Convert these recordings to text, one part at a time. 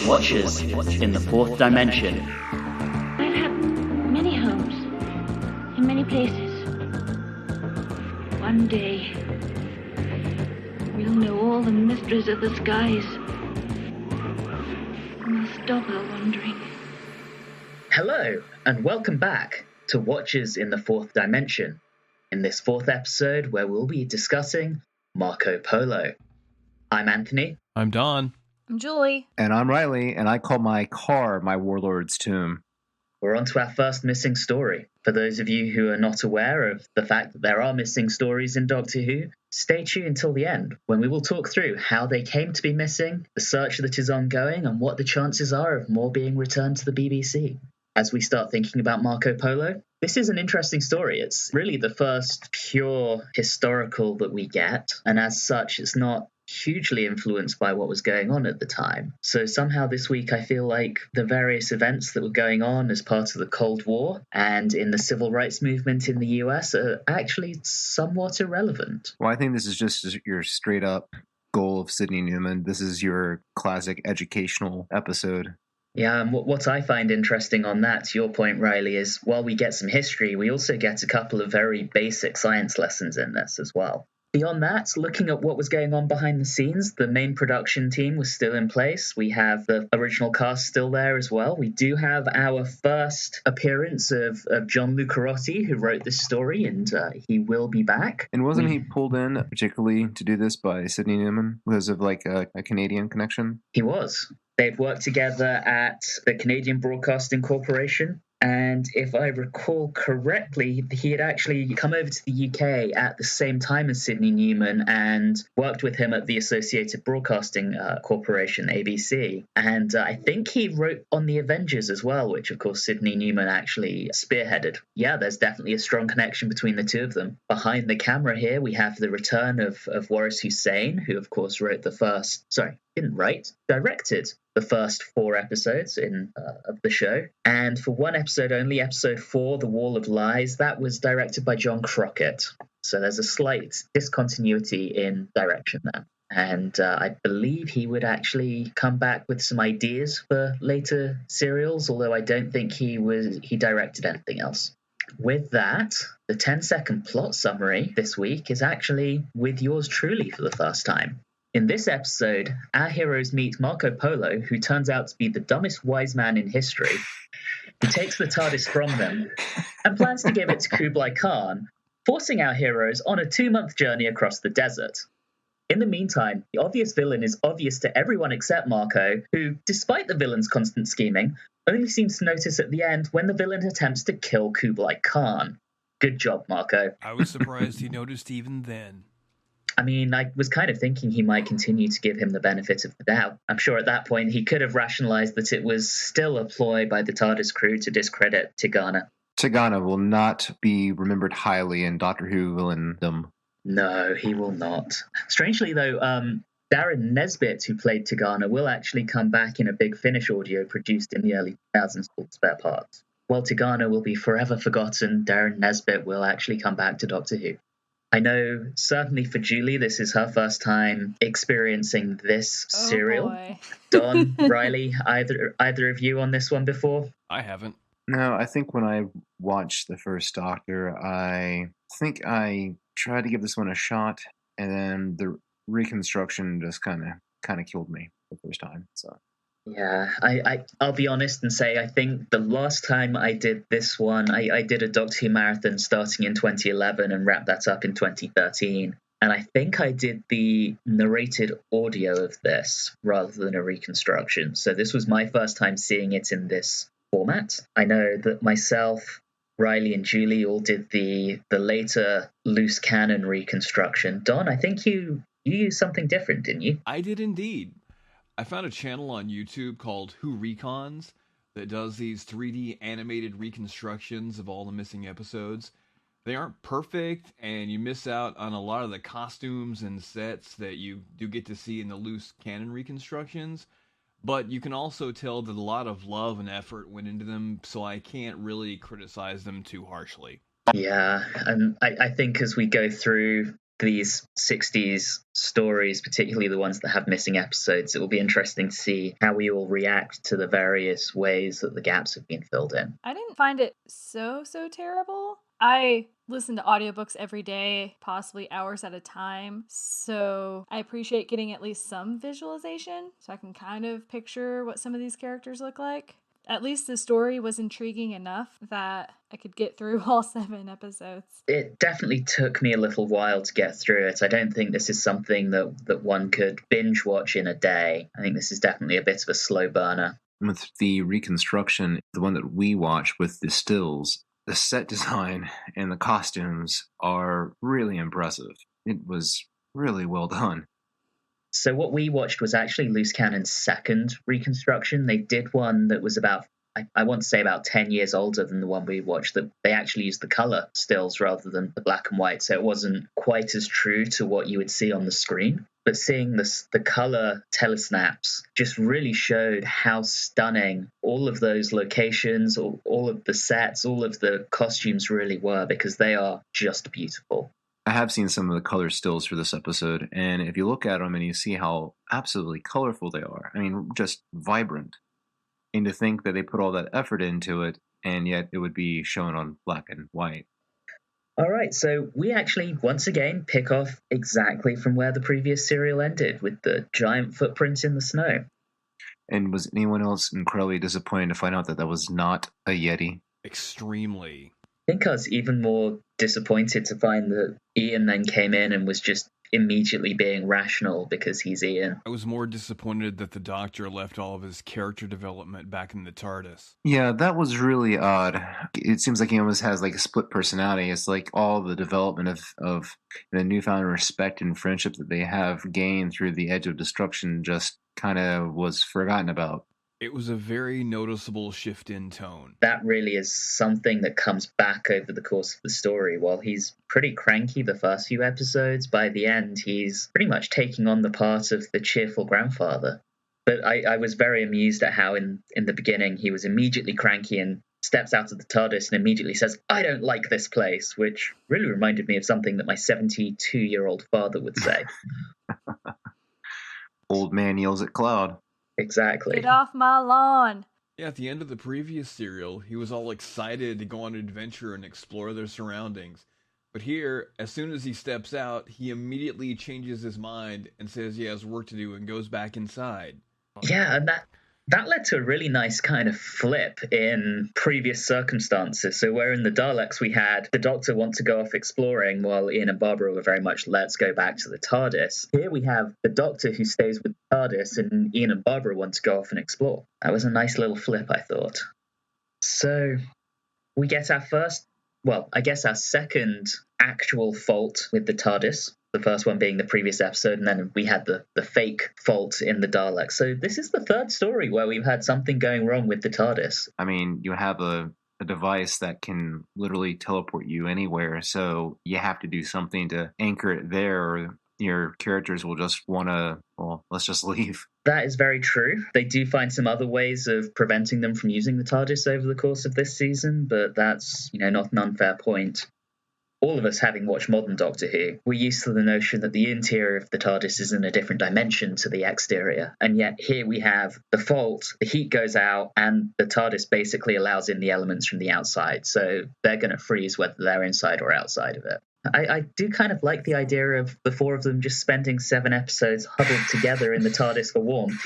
Watchers in the Fourth Dimension. I've had many homes in many places. One day, we'll know all the mysteries of the skies. And we'll stop our wandering. Hello, and welcome back to Watchers in the Fourth Dimension. In this fourth episode, where we'll be discussing Marco Polo. I'm Anthony. I'm Don. I'm Julie. And I'm Reilly, and I call my car my warlord's tomb. We're on to our first missing story. For those of you who are not aware of the fact that there are missing stories in Doctor Who, stay tuned until the end, when we will talk through how they came to be missing, the search that is ongoing, and what the chances are of more being returned to the BBC. As we start thinking about Marco Polo, this is an interesting story. It's really the first pure historical that we get, and as such, it's not hugely influenced by what was going on at the time. So somehow this week I feel like the various events that were going on as part of the Cold War and in the civil rights movement in the US are actually somewhat irrelevant. Well, I think this is just your straight up goal of Sidney Newman. This is your classic educational episode. Yeah, and what I find interesting on that, to your point, Reilly, is while we get some history, we also get a couple of very basic science lessons in this as well. Beyond that, looking at what was going on behind the scenes, the main production team was still in place. We have the original cast still there as well. We do have our first appearance of John Lucarotti, who wrote this story, and he will be back. And wasn't he pulled in particularly to do this by Sidney Newman because of like a Canadian connection? He was. They've worked together at the Canadian Broadcasting Corporation. And if I recall correctly, he had actually come over to the UK at the same time as Sidney Newman and worked with him at the Associated Broadcasting Corporation, ABC. And I think he wrote on The Avengers as well, which, of course, Sidney Newman actually spearheaded. Yeah, there's definitely a strong connection between the two of them. Behind the camera here, we have the return of Waris Hussein, who, of course, directed the first 4 episodes of the show. And for one episode only, episode 4, The Wall of Lies, that was directed by John Crockett. So there's a slight discontinuity in direction there. And I believe he would actually come back with some ideas for later serials, although I don't think he directed anything else. With that, the 10-second plot summary this week is actually with yours truly for the first time. In this episode, our heroes meet Marco Polo, who turns out to be the dumbest wise man in history, who takes the TARDIS from them and plans to give it to Kublai Khan, forcing our heroes on a 2-month journey across the desert. In the meantime, the obvious villain is obvious to everyone except Marco, who, despite the villain's constant scheming, only seems to notice at the end when the villain attempts to kill Kublai Khan. Good job, Marco. I was surprised he noticed even then. I mean, I was kind of thinking he might continue to give him the benefit of the doubt. I'm sure at that point he could have rationalized that it was still a ploy by the TARDIS crew to discredit Tigana. Tigana will not be remembered highly in Doctor Who villaindom. No, he will not. Strangely, though, Darren Nesbitt, who played Tigana, will actually come back in a Big Finish audio produced in the early 2000s called Spare Parts. While Tigana will be forever forgotten, Darren Nesbitt will actually come back to Doctor Who. I know, certainly for Julie, this is her first time experiencing this serial. Boy. Don, Reilly, either of you on this one before? I haven't. No, I think when I watched the first Doctor, I think I tried to give this one a shot, and then the reconstruction just kind of killed me the first time. So. Yeah, I'll be honest and say I think the last time I did this one, I did a Doctor Who marathon starting in 2011 and wrapped that up in 2013. And I think I did the narrated audio of this rather than a reconstruction. So this was my first time seeing it in this format. I know that myself, Reilly and Julie all did the later loose cannon reconstruction. Don, I think you used something different, didn't you? I did indeed. I found a channel on YouTube called Who Recons that does these 3D animated reconstructions of all the missing episodes. They aren't perfect, and you miss out on a lot of the costumes and sets that you do get to see in the loose canon reconstructions, but you can also tell that a lot of love and effort went into them, so I can't really criticize them too harshly. Yeah, and I think as we go through these 60s stories, particularly the ones that have missing episodes, it will be interesting to see how we all react to the various ways that the gaps have been filled in. I didn't find it so terrible. I listen to audiobooks every day, possibly hours at a time, so I appreciate getting at least some visualization so I can kind of picture what some of these characters look like. At least the story was intriguing enough that I could get through all 7 episodes. It definitely took me a little while to get through it. I don't think this is something that one could binge watch in a day. I think this is definitely a bit of a slow burner. With the reconstruction, the one that we watch with the stills, the set design and the costumes are really impressive. It was really well done. So what we watched was actually Loose Cannon's second reconstruction. They did one that was about, I want to say about 10 years older than the one we watched, that they actually used the color stills rather than the black and white. So it wasn't quite as true to what you would see on the screen. But seeing the color telesnaps just really showed how stunning all of those locations, all of the sets, all of the costumes really were, because they are just beautiful. I have seen some of the color stills for this episode, and if you look at them and you see how absolutely colorful they are, I mean, just vibrant. And to think that they put all that effort into it, and yet it would be shown on black and white. All right, so we actually, once again, pick off exactly from where the previous serial ended, with the giant footprint in the snow. And was anyone else incredibly disappointed to find out that that was not a Yeti? Extremely. I think I was even more disappointed to find that Ian then came in and was just immediately being rational because he's Ian. I was more disappointed that the Doctor left all of his character development back in the TARDIS. Yeah, that was really odd. It seems like he almost has like a split personality. It's like all the development of the newfound respect and friendship that they have gained through the Edge of Destruction just kind of was forgotten about. It was a very noticeable shift in tone. That really is something that comes back over the course of the story. While he's pretty cranky the first few episodes, by the end he's pretty much taking on the part of the cheerful grandfather. But I was very amused at how in the beginning he was immediately cranky and steps out of the TARDIS and immediately says, "I don't like this place," which really reminded me of something that my 72-year-old father would say. Old man yells at cloud. Exactly. Get off my lawn. Yeah, at the end of the previous serial, he was all excited to go on an adventure and explore their surroundings. But here, as soon as he steps out, he immediately changes his mind and says he has work to do and goes back inside. Yeah, and that led to a really nice kind of flip in previous circumstances. So where in the Daleks we had the Doctor want to go off exploring while Ian and Barbara were very much let's go back to the TARDIS. Here we have the Doctor who stays with the TARDIS and Ian and Barbara want to go off and explore. That was a nice little flip, I thought. So we get our our second actual fault with the TARDIS. The first one being the previous episode, and then we had the fake fault in the Daleks. So this is the third story where we've had something going wrong with the TARDIS. I mean, you have a device that can literally teleport you anywhere, so you have to do something to anchor it there, or your characters will just want to, well, let's just leave. That is very true. They do find some other ways of preventing them from using the TARDIS over the course of this season, but that's, not an unfair point. All of us, having watched modern Doctor Who, we're used to the notion that the interior of the TARDIS is in a different dimension to the exterior. And yet here we have the fault, the heat goes out, and the TARDIS basically allows in the elements from the outside. So they're going to freeze whether they're inside or outside of it. I do kind of like the idea of the four of them just spending 7 episodes huddled together in the TARDIS for warmth.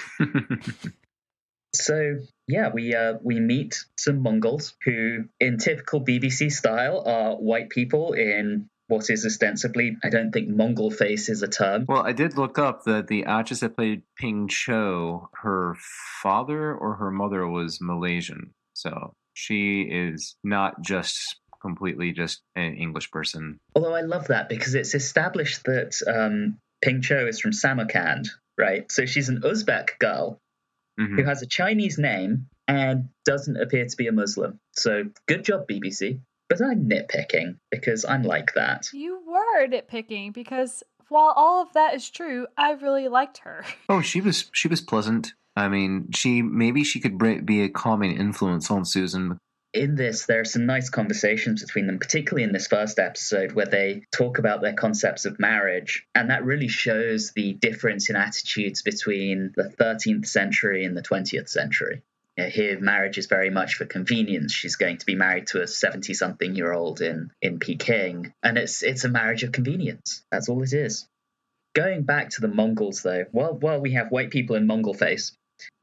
So, yeah, we meet some Mongols who, in typical BBC style, are white people in what is ostensibly, I don't think Mongolface is a term. Well, I did look up that the actress that played Ping Cho, her father or her mother was Malaysian. So she is not just completely just an English person. Although I love that because it's established that Ping Cho is from Samarkand, right? So she's an Uzbek girl. Mm-hmm. Who has a Chinese name and doesn't appear to be a Muslim. So good job, BBC. But I'm nitpicking because I'm like that. You were nitpicking because while all of that is true, I really liked her. Oh, she was pleasant. I mean, she could be a calming influence on Susan. In this, there are some nice conversations between them, particularly in this first episode where they talk about their concepts of marriage. And that really shows the difference in attitudes between the 13th century and the 20th century. Here, marriage is very much for convenience. She's going to be married to a 70-something-year-old in Peking, and it's a marriage of convenience. That's all it is. Going back to the Mongols, though, while we have white people in Mongolface,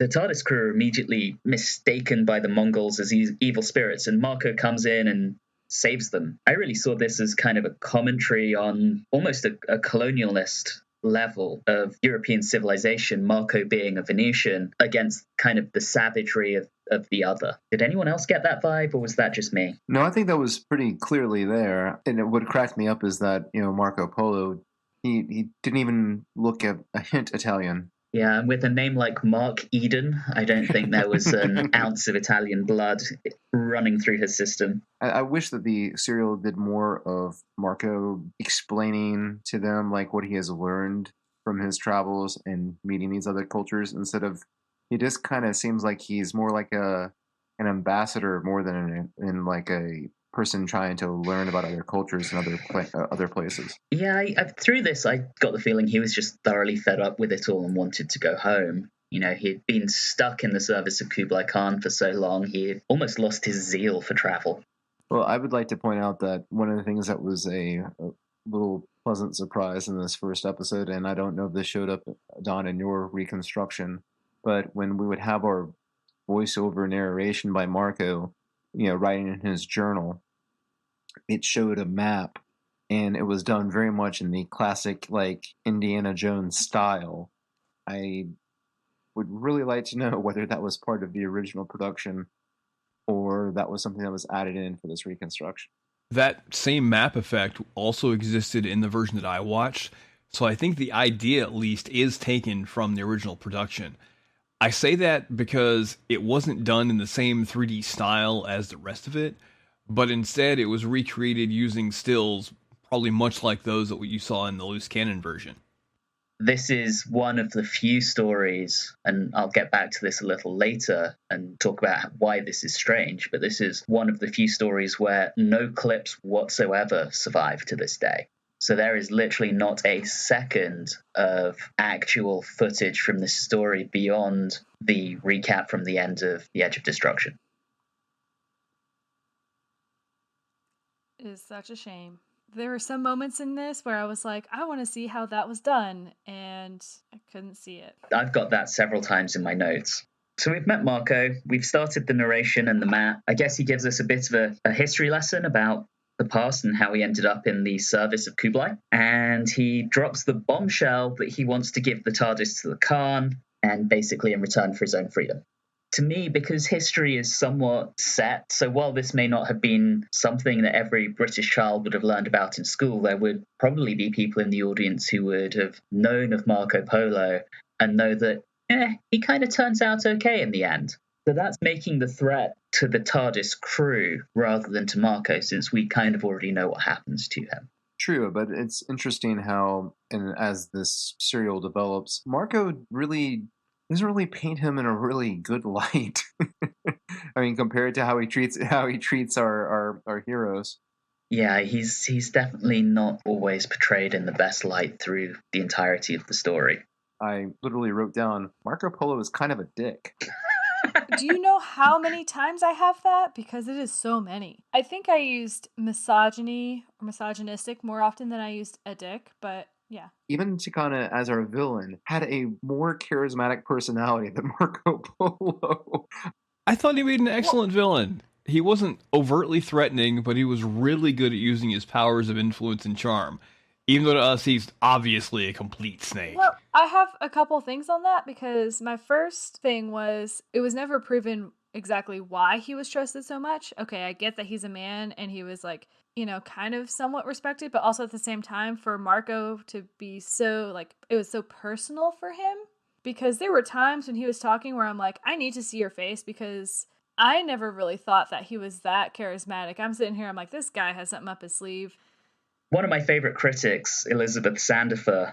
the TARDIS crew are immediately mistaken by the Mongols as evil spirits, and Marco comes in and saves them. I really saw this as kind of a commentary on almost a colonialist level of European civilization, Marco being a Venusian, against kind of the savagery of the other. Did anyone else get that vibe, or was that just me? No, I think that was pretty clearly there. And what cracked me up is that, Marco Polo, he didn't even look a hint Italian. Yeah, and with a name like Mark Eden, I don't think there was an ounce of Italian blood running through his system. I wish that the serial did more of Marco explaining to them like what he has learned from his travels and meeting these other cultures, instead of, he just kind of seems like he's more like an ambassador more than like a person trying to learn about other cultures and other places. Yeah, through this, I got the feeling he was just thoroughly fed up with it all and wanted to go home. He'd been stuck in the service of Kublai Khan for so long, he had almost lost his zeal for travel. Well, I would like to point out that one of the things that was a little pleasant surprise in this first episode, and I don't know if this showed up, Don, in your reconstruction, but when we would have our voiceover narration by Marco, writing in his journal, it showed a map, and it was done very much in the classic, like, Indiana Jones style. I would really like to know whether that was part of the original production or that was something that was added in for this reconstruction. That same map effect also existed in the version that I watched, so I think the idea, at least, is taken from the original production. I say that because it wasn't done in the same 3D style as the rest of it, but instead it was recreated using stills probably much like those that you saw in the loose cannon version. This is one of the few stories, and I'll get back to this a little later and talk about why this is strange, but this is one of the few stories where no clips whatsoever survive to this day. So there is literally not a second of actual footage from this story beyond the recap from the end of The Edge of Destruction. It is such a shame. There were some moments in this where I was like, I want to see how that was done, and I couldn't see it. I've got that several times in my notes. So we've met Marco, we've started the narration and the map. I guess he gives us a bit of a history lesson about the past and how he ended up in the service of Kublai. And he drops the bombshell that he wants to give the TARDIS to the Khan, and basically in return for his own freedom. To me, because history is somewhat set, so while this may not have been something that every British child would have learned about in school, there would probably be people in the audience who would have known of Marco Polo and know that, he kind of turns out okay in the end. So that's making the threat to the TARDIS crew rather than to Marco, since we kind of already know what happens to him. True, but it's interesting how, and as this serial develops, Marco really doesn't really paint him in a really good light. I mean, compared to how he treats our heroes. Yeah, he's definitely not always portrayed in the best light through the entirety of the story. I literally wrote down, Marco Polo is kind of a dick. Do you know how many times I have that? Because it is so many. I think I used misogyny or misogynistic more often than I used a dick, but yeah. Even Chikana, as our villain, had a more charismatic personality than Marco Polo. I thought he made an excellent villain. He wasn't overtly threatening, but he was really good at using his powers of influence and charm. Even though to us, he's obviously a complete snake. Well, I have a couple things on that, because my first thing was, it was never proven exactly why he was trusted so much. Okay, I get that he's a man and he was like, kind of somewhat respected, but also at the same time for Marco to be so, like, it was so personal for him, because there were times when he was talking where I'm like, I need to see your face, because I never really thought that he was that charismatic. I'm sitting here, I'm like, this guy has something up his sleeve. One of my favorite critics, Elizabeth Sandifer,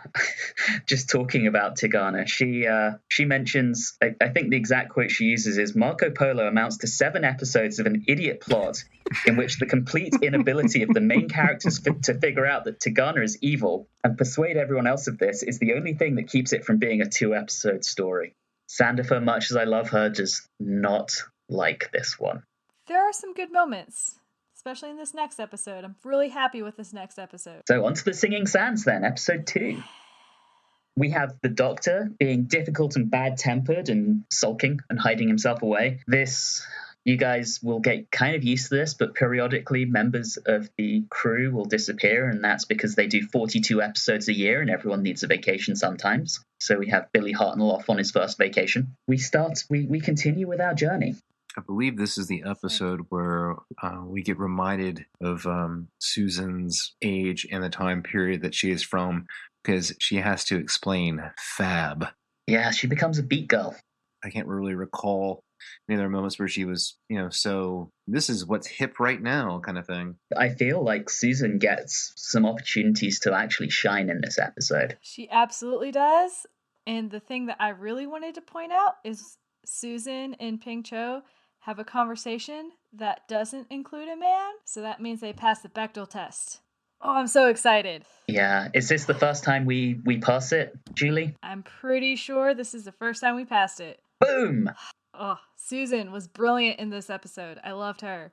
just talking about Tigana, she mentions, I think the exact quote she uses is, Marco Polo amounts to 7 episodes of an idiot plot in which the complete inability of the main characters to figure out that Tigana is evil and persuade everyone else of this is the only thing that keeps it from being a 2-episode story. Sandifer, much as I love her, does not like this one. There are some good moments, especially in this next episode. I'm really happy with this next episode. So on to the Singing Sands then, episode 2. We have the Doctor being difficult and bad-tempered and sulking and hiding himself away. This, you guys will get kind of used to this, but periodically members of the crew will disappear, and that's because they do 42 episodes a year and everyone needs a vacation sometimes. So we have Billy Hartnell off on his first vacation. We continue with our journey. I believe this is the episode where we get reminded of Susan's age and the time period that she is from, because she has to explain fab. Yeah, she becomes a beat girl. I can't really recall any other moments where she was, so this is what's hip right now kind of thing. I feel like Susan gets some opportunities to actually shine in this episode. She absolutely does. And the thing that I really wanted to point out is Susan and Ping Cho have a conversation that doesn't include a man, so that means they pass the Bechdel test. Oh, I'm so excited. Yeah, is this the first time we pass it, Julie? I'm pretty sure this is the first time we passed it. Boom! Oh, Susan was brilliant in this episode. I loved her.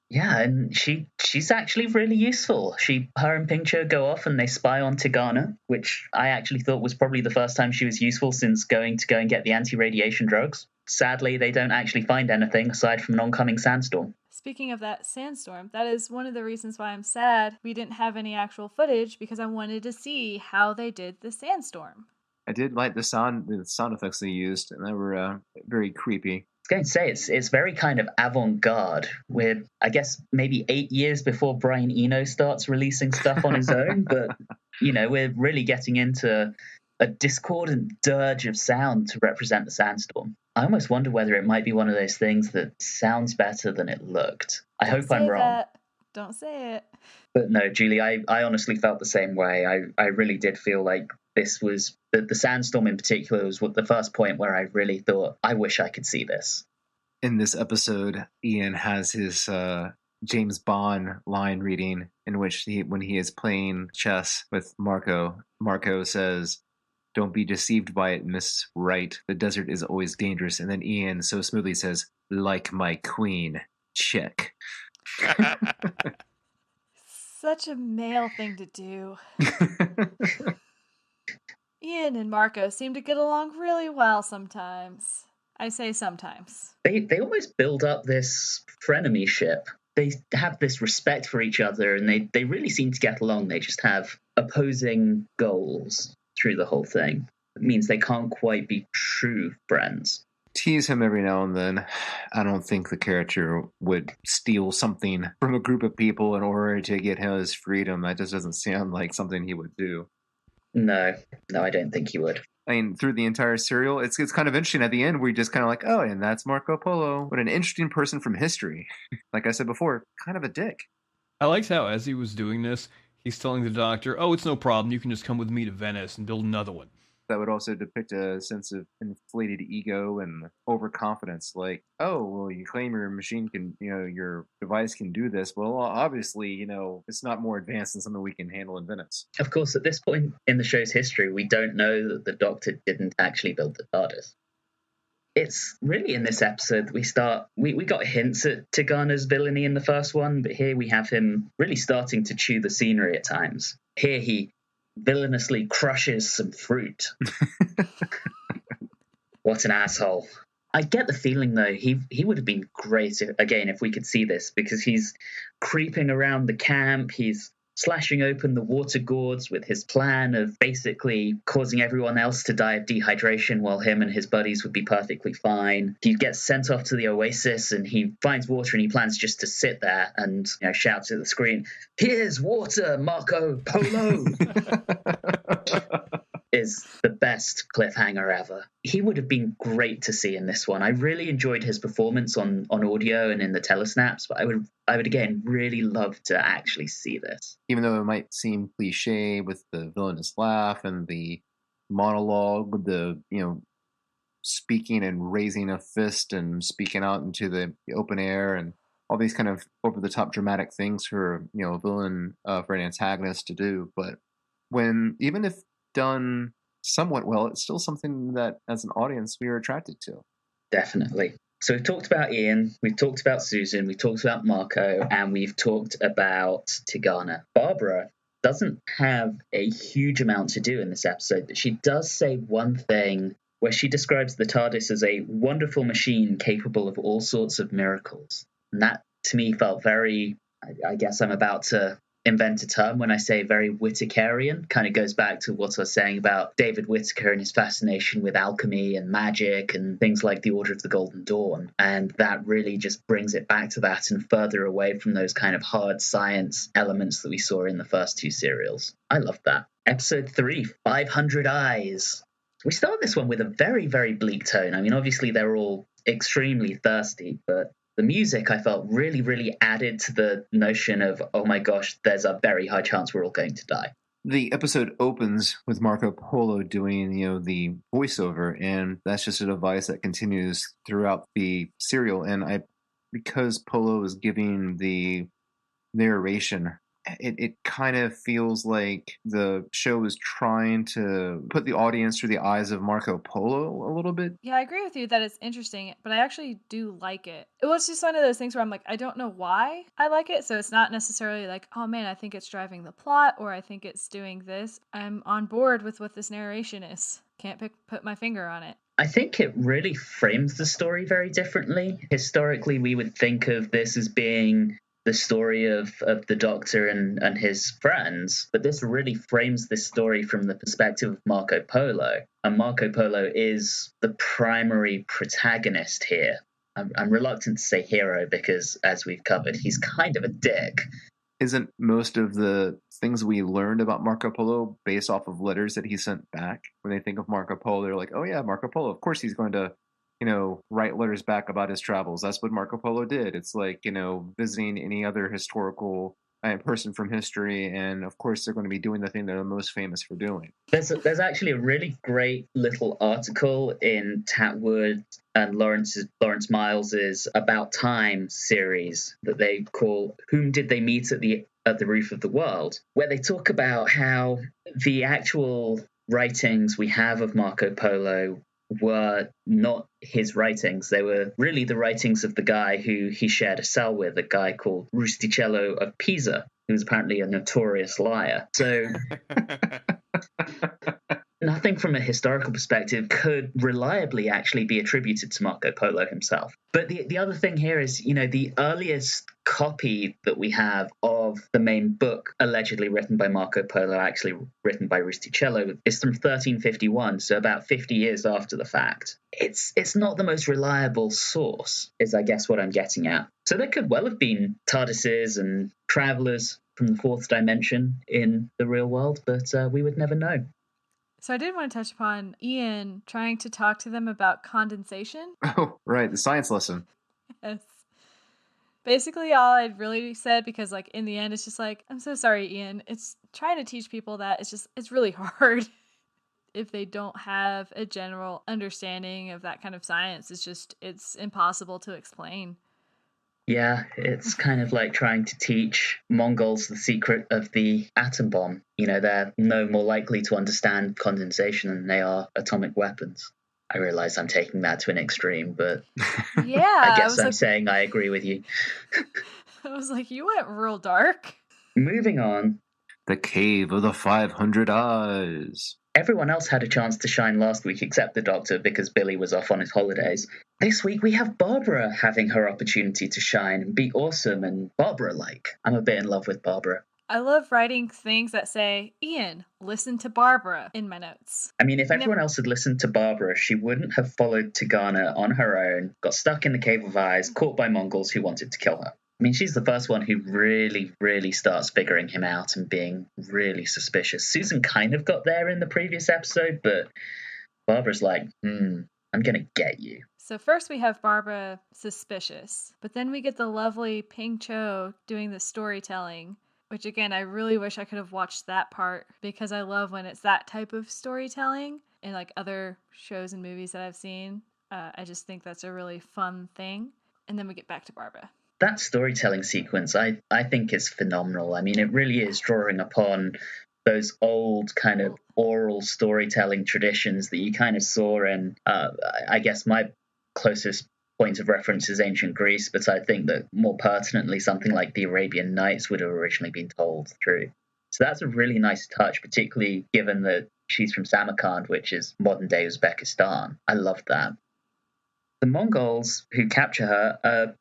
Yeah, and she's actually really useful. Her and Ping Cho go off and they spy on Tigana, which I actually thought was probably the first time she was useful since going to go and get the anti-radiation drugs. Sadly, they don't actually find anything aside from an oncoming sandstorm. Speaking of that sandstorm, that is one of the reasons why I'm sad we didn't have any actual footage, because I wanted to see how they did the sandstorm. I did like the sound effects they used, and they were very creepy. I was going to say, it's very kind of avant-garde. We're, I guess, maybe 8 years before Brian Eno starts releasing stuff on his own, but, we're really getting into a discordant dirge of sound to represent the sandstorm. I almost wonder whether it might be one of those things that sounds better than it looked. I hope I'm wrong. Don't say it. But no, Julie, I honestly felt the same way. I really did feel like this was, the sandstorm in particular was the first point where I really thought, I wish I could see this. In this episode, Ian has his James Bond line reading in which when he is playing chess with Marco says, "Don't be deceived by it, Miss Wright. The desert is always dangerous." And then Ian so smoothly says, "Like my queen. Check." Such a male thing to do. Ian and Marco seem to get along really well sometimes. I say sometimes. They almost build up this frenemyship. They have this respect for each other, and they really seem to get along. They just have opposing goals through the whole thing. It means they can't quite be true friends. Tease him every now and then. I don't think the character would steal something from a group of people in order to get his freedom. That just doesn't sound like something he would do. No, I don't think he would. I mean, through the entire serial, it's kind of interesting at the end where you're just kind of like, oh, and that's Marco Polo. What an interesting person from history. Like I said before, kind of a dick. I liked how, as he was doing this, he's telling the doctor, oh, it's no problem. You can just come with me to Venice and build another one. That would also depict a sense of inflated ego and overconfidence. Like, oh, well, you claim your machine can, your device can do this. Well, obviously, it's not more advanced than something we can handle in Venice. Of course, at this point in the show's history, we don't know that the Doctor didn't actually build the TARDIS. It's really in this episode that we got hints at Tigana's villainy in the first one, but here we have him really starting to chew the scenery at times. Here he villainously crushes some fruit. What an asshole. I get the feeling, though, he would have been great, if we could see this, because he's creeping around the camp, he's slashing open the water gourds with his plan of basically causing everyone else to die of dehydration while him and his buddies would be perfectly fine. He gets sent off to the oasis and he finds water and he plans just to sit there and shouts at the screen, "Here's water, Marco Polo!" is the best cliffhanger ever. He would have been great to see in this one. I really enjoyed his performance on audio and in the telesnaps, but I would again really love to actually see this. Even though it might seem cliche with the villainous laugh and the monologue, the speaking and raising a fist and speaking out into the open air and all these kind of over the top dramatic things for a villain, for an antagonist to do, but even if done somewhat well, it's still something that as an audience we are attracted to. Definitely. So we've talked about Ian, we've talked about Susan, we've talked about Marco, and we've talked about Tigana. Barbara doesn't have a huge amount to do in this episode, but she does say one thing where she describes the TARDIS as a wonderful machine capable of all sorts of miracles. And that, to me, felt very, I guess I'm about to invent a term when I say very Whitakerian. Kind of goes back to what I was saying about David Whitaker and his fascination with alchemy and magic and things like the Order of the Golden Dawn. And that really just brings it back to that and further away from those kind of hard science elements that we saw in the first two serials. I loved that. Episode 3, 500 Eyes. We start this one with a very, very bleak tone. I mean, obviously they're all extremely thirsty, but the music, I felt, really, really added to the notion of, oh my gosh, there's a very high chance we're all going to die. The episode opens with Marco Polo doing, the voiceover, and that's just a device that continues throughout the serial. And because Polo is giving the narration, it kind of feels like the show is trying to put the audience through the eyes of Marco Polo a little bit. Yeah, I agree with you that it's interesting, but I actually do like it. It was just one of those things where I'm like, I don't know why I like it, so it's not necessarily like, oh man, I think it's driving the plot, or I think it's doing this. I'm on board with what this narration is. Can't put my finger on it. I think it really frames the story very differently. Historically, we would think of this as being the story of the Doctor and his friends, but this really frames this story from the perspective of Marco Polo. And Marco Polo is the primary protagonist here. I'm reluctant to say hero because, as we've covered, he's kind of a dick. Isn't most of the things we learned about Marco Polo based off of letters that he sent back? When they think of Marco Polo, they're like, oh yeah, Marco Polo, of course he's going to write letters back about his travels. That's what Marco Polo did. It's like, visiting any other historical person from history, and of course they're going to be doing the thing they're most famous for doing. There's actually a really great little article in Tatwood and Lawrence Miles's About Time series that they call Whom Did They Meet at the Roof of the World, where they talk about how the actual writings we have of Marco Polo were not his writings. They were really the writings of the guy who he shared a cell with, a guy called Rustichello of Pisa, who was apparently a notorious liar. So nothing from a historical perspective could reliably actually be attributed to Marco Polo himself. But the other thing here is, the earliest copy that we have of the main book allegedly written by Marco Polo, actually written by Rustichello, is from 1351, so about 50 years after the fact. It's not the most reliable source, is I guess what I'm getting at. So there could well have been TARDISes and travelers from the fourth dimension in the real world, but we would never know. So I did want to touch upon Ian trying to talk to them about condensation. Oh, right, the science lesson. Yes. Basically all I really said, because in the end it's just I'm so sorry, Ian. It's trying to teach people that it's really hard. If they don't have a general understanding of that kind of science, it's impossible to explain. Yeah, it's kind of like trying to teach Mongols the secret of the atom bomb. They're no more likely to understand condensation than they are atomic weapons. I realize I'm taking that to an extreme, but yeah, I guess I'm saying I agree with you. I was like, you went real dark. Moving on. The Cave of the 500 Eyes. Everyone else had a chance to shine last week except the Doctor because Billy was off on his holidays. This week we have Barbara having her opportunity to shine and be awesome and Barbara-like. I'm a bit in love with Barbara. I love writing things that say, Ian, listen to Barbara, in my notes. I mean, if everyone else had listened to Barbara, she wouldn't have followed Tigana on her own, got stuck in the Cave of Eyes, caught by Mongols who wanted to kill her. I mean, she's the first one who really, really starts figuring him out and being really suspicious. Susan kind of got there in the previous episode, but Barbara's like, I'm going to get you. So first we have Barbara suspicious, but then we get the lovely Ping Cho doing the storytelling, which again, I really wish I could have watched that part because I love when it's that type of storytelling in like other shows and movies that I've seen. I just think that's a really fun thing. And then we get back to Barbara. That storytelling sequence, I think, is phenomenal. I mean, it really is drawing upon those old kind of oral storytelling traditions that you kind of saw in, I guess my closest point of reference is ancient Greece, but I think that more pertinently, something like the Arabian Nights would have originally been told through. So that's a really nice touch, particularly given that she's from Samarkand, which is modern-day Uzbekistan. I love that. The Mongols who capture her are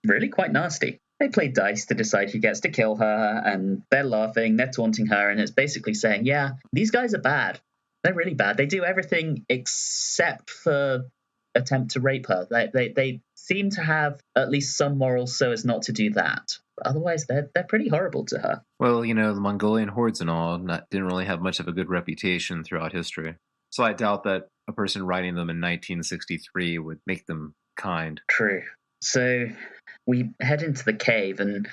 really quite nasty. They play dice to decide who gets to kill her, and they're laughing, they're taunting her, and it's basically saying, yeah, these guys are bad. They're really bad. They do everything except for attempt to rape her. They seem to have at least some morals so as not to do that. But otherwise, they're pretty horrible to her. Well, the Mongolian hordes and all didn't really have much of a good reputation throughout history. So I doubt that a person writing them in 1963 would make them kind. True. So we head into the cave, and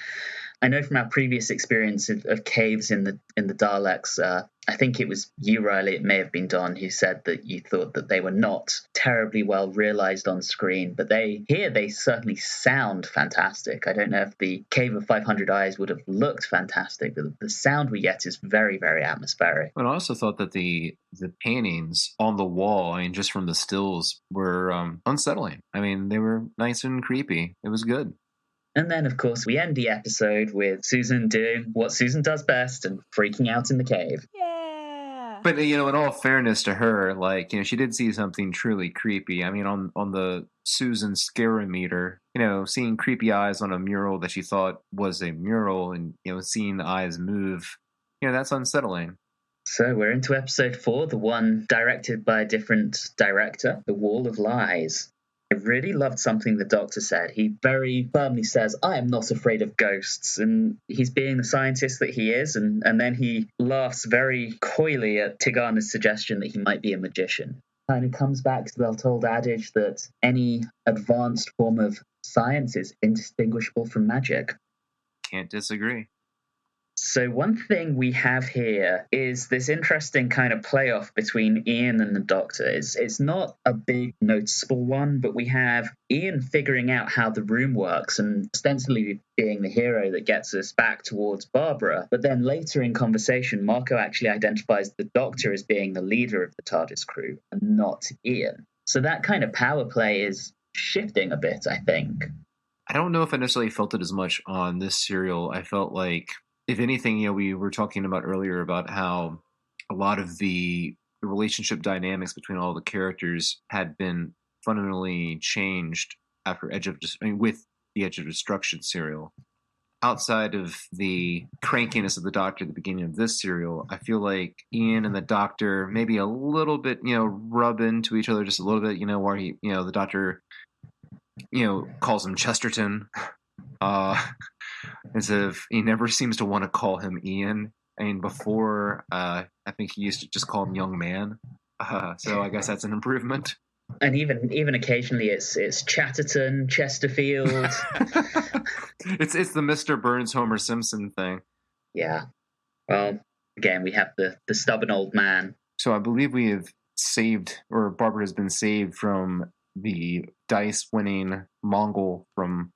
I know from our previous experience of caves in the Daleks, I think it was you, Reilly, it may have been Don, who said that you thought that they were not terribly well realized on screen, but they certainly sound fantastic. I don't know if the Cave of 500 Eyes would have looked fantastic, but the sound we get is very, very atmospheric. But I also thought that the paintings on the wall, I mean, just from the stills, were unsettling. I mean, they were nice and creepy. It was good. And then, of course, we end the episode with Susan doing what Susan does best and freaking out in the cave. Yeah. But, in all fairness to her, she did see something truly creepy. I mean, on the Susan Scarometer, seeing creepy eyes on a mural that she thought was a mural and, seeing the eyes move, that's unsettling. So we're into episode 4, the one directed by a different director, The Wall of Lies. I really loved something the Doctor said. He very firmly says, I am not afraid of ghosts. And he's being the scientist that he is. And then he laughs very coyly at Tigana's suggestion that he might be a magician. Kind of comes back to the old adage that any advanced form of science is indistinguishable from magic. Can't disagree. So one thing we have here is this interesting kind of playoff between Ian and the Doctor. It's not a big noticeable one, but we have Ian figuring out how the room works and ostensibly being the hero that gets us back towards Barbara. But then later in conversation, Marco actually identifies the Doctor as being the leader of the TARDIS crew and not Ian. So that kind of power play is shifting a bit, I think. I don't know if I necessarily felt it as much on this serial. I felt like, if anything, we were talking about earlier about how a lot of the relationship dynamics between all the characters had been fundamentally changed after with the Edge of Destruction serial. Outside of the crankiness of the Doctor at the beginning of this serial, I feel like Ian and the Doctor maybe a little bit, rub into each other just a little bit, where he, the Doctor, calls him Chesterton. As if he never seems to want to call him Ian. I mean, before, I think he used to just call him young man. So I guess that's an improvement. And even occasionally it's Chatterton, Chesterfield. It's the Mr. Burns, Homer Simpson thing. Yeah. Well, again, we have the stubborn old man. So I believe we have saved, or Barbara has been saved from the dice-winning Mongol from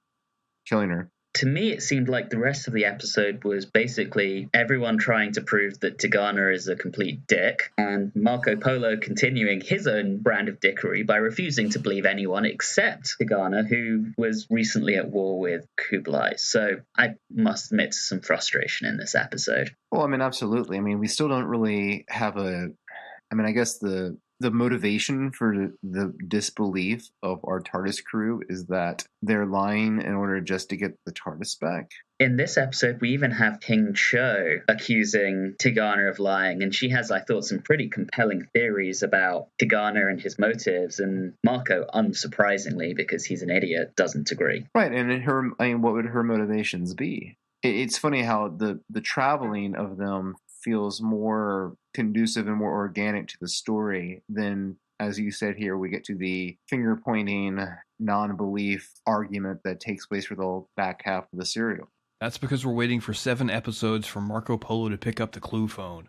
killing her. To me, it seemed like the rest of the episode was basically everyone trying to prove that Tigana is a complete dick, and Marco Polo continuing his own brand of dickery by refusing to believe anyone except Tigana, who was recently at war with Kublai. So I must admit to some frustration in this episode. Well, I mean, absolutely. I mean, we still don't really have I guess the motivation for the disbelief of our TARDIS crew is that they're lying in order just to get the TARDIS back. in this episode, we even have Ping Cho accusing Tigana of lying, and she has, I thought, some pretty compelling theories about Tigana and his motives, and Marco, unsurprisingly, because he's an idiot, doesn't agree. Right, and what would her motivations be? It's funny how the traveling of them feels more conducive and more organic to the story than, as you said here, we get to the finger-pointing, non-belief argument that takes place for the back half of the serial. That's because we're waiting for 7 episodes for Marco Polo to pick up the clue phone.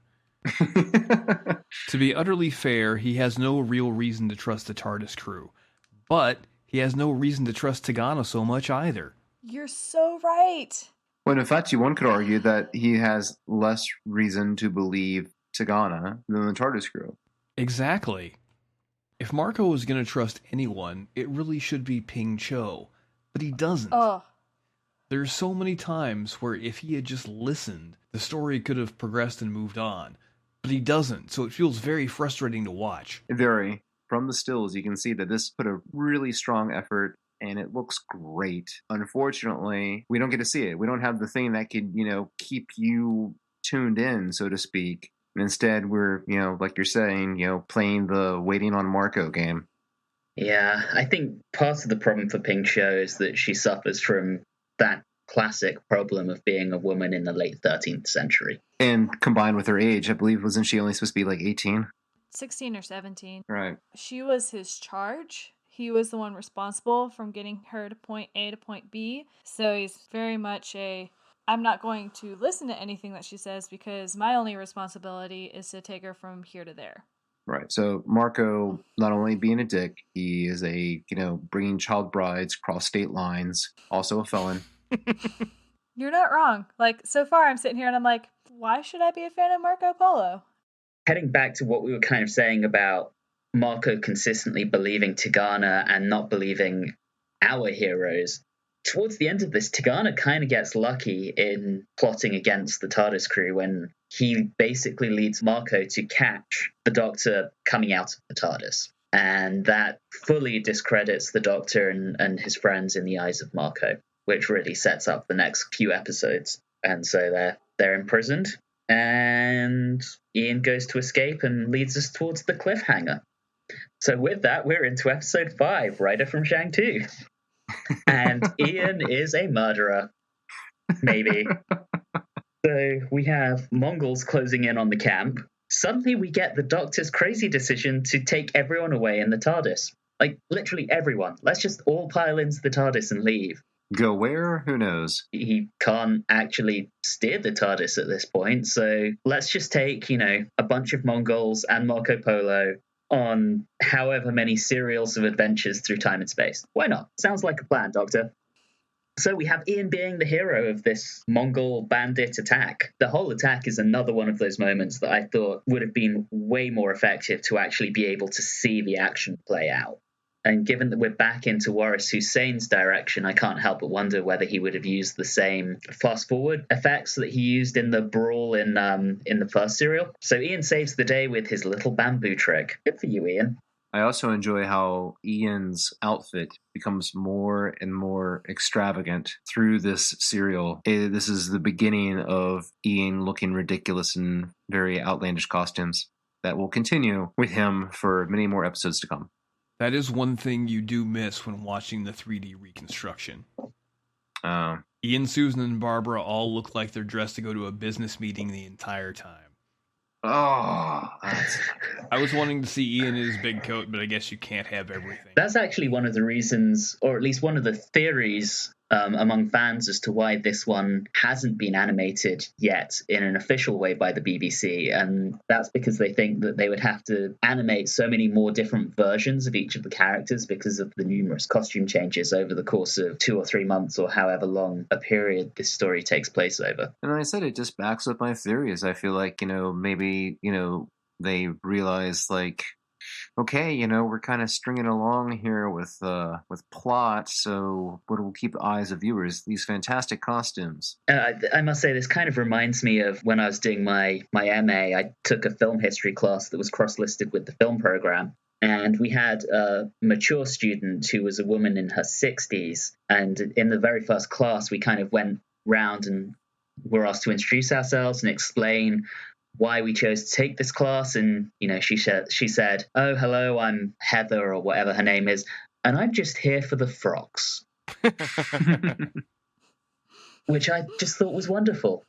To be utterly fair, he has no real reason to trust the TARDIS crew. But he has no reason to trust Tigana so much either. You're so right. Well, in fact, one could argue that he has less reason to believe Tigana than the TARDIS crew. Exactly. If Marco was going to trust anyone, it really should be Ping Cho. But he doesn't. Oh. There's so many times where if he had just listened, the story could have progressed and moved on. But he doesn't, so it feels very frustrating to watch. Very. From the stills, you can see that this put a really strong effort, and it looks great. Unfortunately, we don't get to see it. We don't have the thing that could, keep you tuned in, so to speak. And instead, we're, like you're saying, playing the waiting on Marco game. Yeah, I think part of the problem for Ping Cho is that she suffers from that classic problem of being a woman in the late 13th century. And combined with her age, I believe, wasn't she only supposed to be like 18? 16 or 17. Right. She was his charge. He was the one responsible from getting her to point A to point B. So he's very much I'm not going to listen to anything that she says because my only responsibility is to take her from here to there. Right. So Marco, not only being a dick, he is bringing child brides across state lines, also a felon. You're not wrong. So far I'm sitting here and I'm like, why should I be a fan of Marco Polo? Heading back to what we were kind of saying about Marco consistently believing Tigana and not believing our heroes, towards the end of this, Tigana kind of gets lucky in plotting against the TARDIS crew when he basically leads Marco to catch the Doctor coming out of the TARDIS. And that fully discredits the Doctor and his friends in the eyes of Marco, which really sets up the next few episodes. And so they're imprisoned, and Ian goes to escape and leads us towards the cliffhanger. So with that, we're into episode 5, Rider from Shang-Tu. And Ian is a murderer. Maybe. So we have Mongols closing in on the camp. Suddenly we get the Doctor's crazy decision to take everyone away in the TARDIS. Like, literally everyone. Let's just all pile into the TARDIS and leave. Go where? Who knows? He can't actually steer the TARDIS at this point, so let's just take, a bunch of Mongols and Marco Polo on however many serials of adventures through time and space. Why not? Sounds like a plan, Doctor. So we have Ian being the hero of this Mongol bandit attack. The whole attack is another one of those moments that I thought would have been way more effective to actually be able to see the action play out. And given that we're back into Waris Hussein's direction, I can't help but wonder whether he would have used the same fast-forward effects that he used in the brawl in the first serial. So Ian saves the day with his little bamboo trick. Good for you, Ian. I also enjoy how Ian's outfit becomes more and more extravagant through this serial. This is the beginning of Ian looking ridiculous in very outlandish costumes that will continue with him for many more episodes to come. That is one thing you do miss when watching the 3D reconstruction. Ian, Susan, and Barbara all look like they're dressed to go to a business meeting the entire time. Oh, I was wanting to see Ian in his big coat, but I guess you can't have everything. That's actually one of the reasons, or at least one of the theories among fans as to why this one hasn't been animated yet in an official way by the BBC. And that's because they think that they would have to animate so many more different versions of each of the characters because of the numerous costume changes over the course of 2 or 3 months or however long a period this story takes place over. And like I said, it just backs up my theories. I feel like, maybe, they realize like, okay, we're kind of stringing along here with plot, so what will keep the eyes of viewers? These fantastic costumes. I must say, this kind of reminds me of when I was doing my MA. I took a film history class that was cross-listed with the film program, and we had a mature student who was a woman in her 60s, and in the very first class, we kind of went round and we're asked to introduce ourselves and explain why we chose to take this class. And, she said, "Oh, hello, I'm Heather," or whatever her name is, "and I'm just here for the frocks." Which I just thought was wonderful.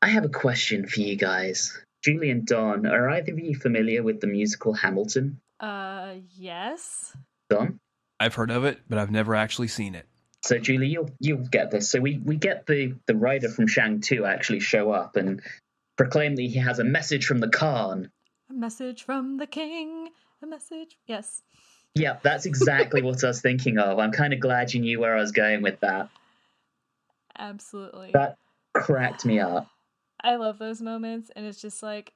I have a question for you guys. Julie and Don, are either of you familiar with the musical Hamilton? Yes. Don? I've heard of it, but I've never actually seen it. So, Julie, you'll get this. So we get the rider from Shang to actually show up and proclaim that he has a message from the Khan. A message from the king. A message. Yes. Yeah, that's exactly what I was thinking of. I'm kind of glad you knew where I was going with that. Absolutely. That cracked me up. I love those moments, and it's just like,